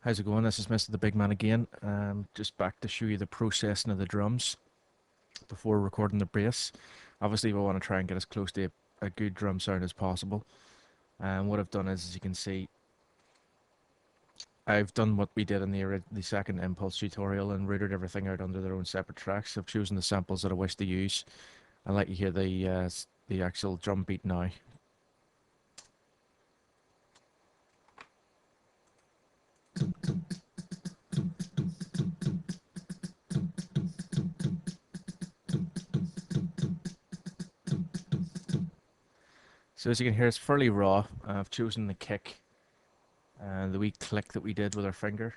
How's it going? This is Mr. the Big Man again. Just back to show you the processing of the drums before recording the bass. Obviously, we want to try and get as close to a good drum sound as possible. And what I've done is, as you can see, I've done what we did in the second Impulse tutorial and routed everything out under their own separate tracks. I've chosen the samples that I wish to use. I'd like to hear the actual drum beat now. So as you can hear, it's fairly raw. I've chosen the kick and the wee click that we did with our finger,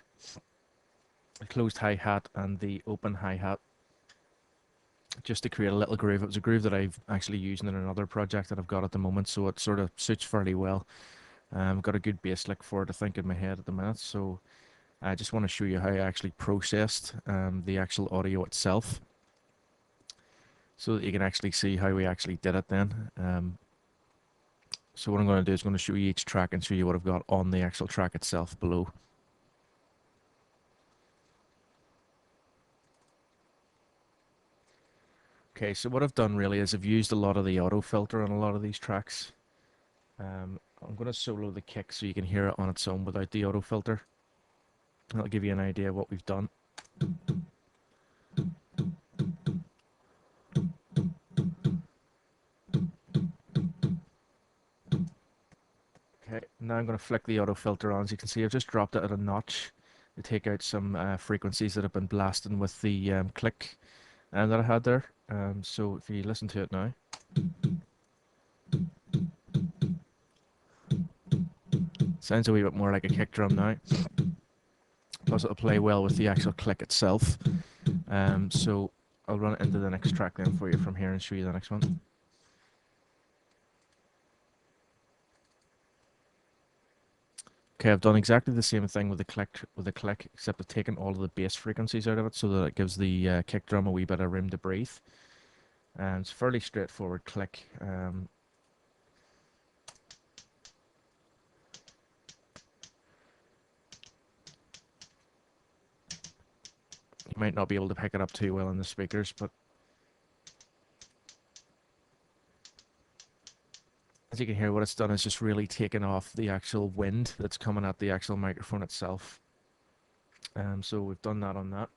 the closed hi-hat and the open hi-hat, just to create a little groove. It was a groove that I've actually using in another project that I've got at the moment, so it sort of suits fairly well. I've got a good bass lick for it, I think, in my head at the minute, so I just want to show you how I actually processed the actual audio itself, so that you can actually see how we actually did it then. So what I'm going to do is going to show you each track and show you what I've got on the actual track itself below. Okay, so what I've done really is I've used a lot of the auto filter on a lot of these tracks. I'm going to solo the kick so you can hear it on its own without the auto filter. That'll give you an idea of what we've done. Okay, now I'm going to flick the auto filter on. As you can see, I've just dropped it at a notch to take out some frequencies that have been blasting with the click that I had there. So if you listen to it now, sounds a wee bit more like a kick drum now. Plus it'll play well with the actual click itself. So I'll run it into the next track then for you from here and show you the next one. Okay, I've done exactly the same thing with the click, except I've taken all of the bass frequencies out of it so that it gives the kick drum a wee bit of room to breathe. And it's a fairly straightforward click. You might not be able to pick it up too well in the speakers, but as you can hear, what it's done is just really taken off the actual wind that's coming at the actual microphone itself. So we've done that on that.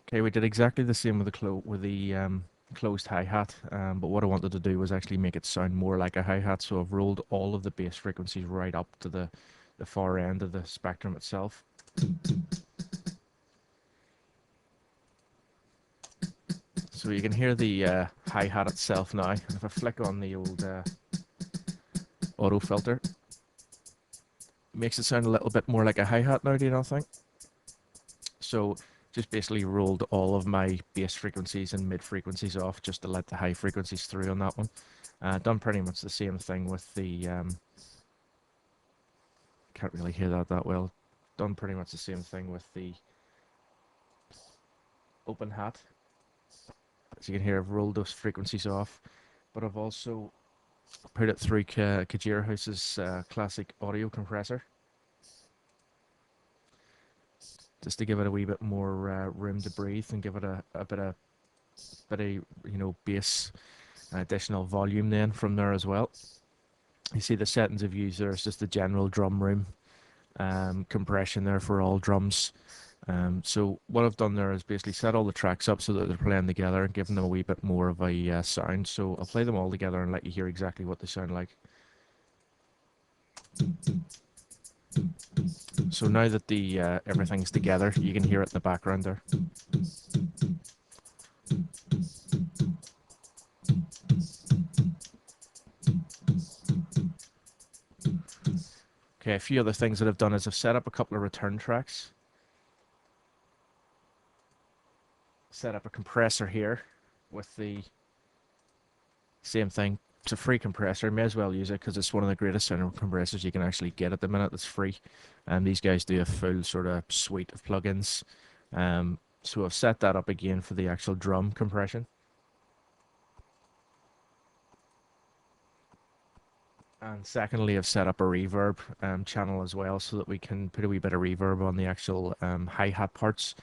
Okay, we did exactly the same with the closed hi-hat, but what I wanted to do was actually make it sound more like a hi-hat, so I've rolled all of the bass frequencies right up to the far end of the spectrum itself. So you can hear the hi-hat itself now, and if I flick on the old auto filter, it makes it sound a little bit more like a hi-hat now, do you not think? So just basically rolled all of my bass frequencies and mid frequencies off just to let the high frequencies through on that one. Done pretty much the same thing with the can't really hear that well. Done pretty much the same thing with the open hat. As you can hear, I've rolled those frequencies off, but I've also put it through Kajir House's classic audio compressor, just to give it a wee bit more room to breathe and give it a bit of bass additional volume then from there as well. You see the settings I've used there is just the general drum room compression there for all drums. So what I've done there is basically set all the tracks up so that they're playing together and giving them a wee bit more of a sound. So I'll play them all together and let you hear exactly what they sound like. So now that the everything's together, you can hear it in the background there. Okay, a few other things that I've done is I've set up a couple of return tracks. Set up a compressor here with the same thing. It's a free compressor. May as well use it because it's one of the greatest sound compressors you can actually get at the minute. That's free. And these guys do a full sort of suite of plugins. So I've set that up again for the actual drum compression. And secondly, I've set up a reverb channel as well so that we can put a wee bit of reverb on the actual hi-hat parts,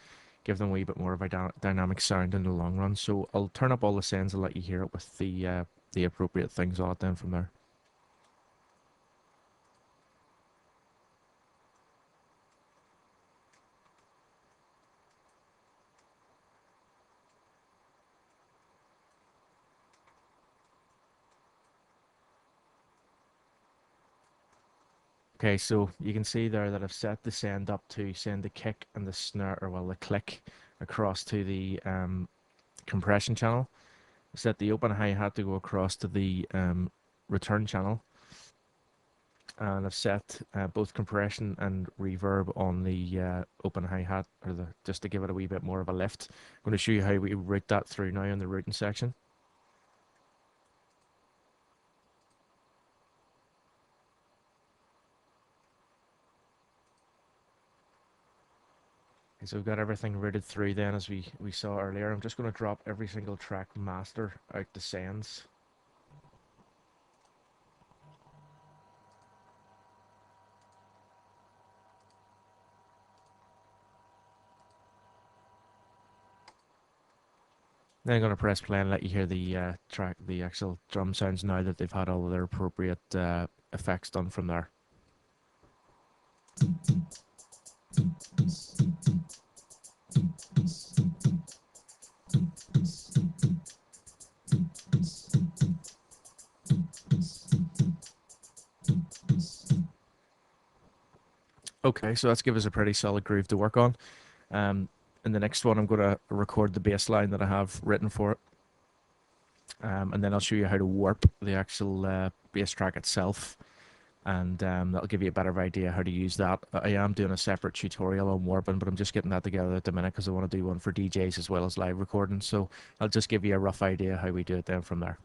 give them a wee bit more of a dynamic sound in the long run. So I'll turn up all the sends and let you hear it with the appropriate things on it then from there. Okay, so you can see there that I've set the send up to send the kick and the snare, or well, the click across to the compression channel. Set the open hi-hat to go across to the return channel, and I've set both compression and reverb on the open hi-hat, or the just to give it a wee bit more of a lift. I'm going to show you how we route that through now in the routing section. Okay, so we've got everything routed through then as we saw earlier. I'm just going to drop every single track master out the sends. Then I'm going to press play and let you hear the actual drum sounds now that they've had all of their appropriate effects done from there. Okay, so that's give us a pretty solid groove to work on. In the next one, I'm going to record the bass line that I have written for it. And then I'll show you how to warp the actual bass track itself. And that'll give you a better idea how to use that. I am doing a separate tutorial on warping, but I'm just getting that together at the minute because I want to do one for DJs as well as live recording. So I'll just give you a rough idea how we do it then from there.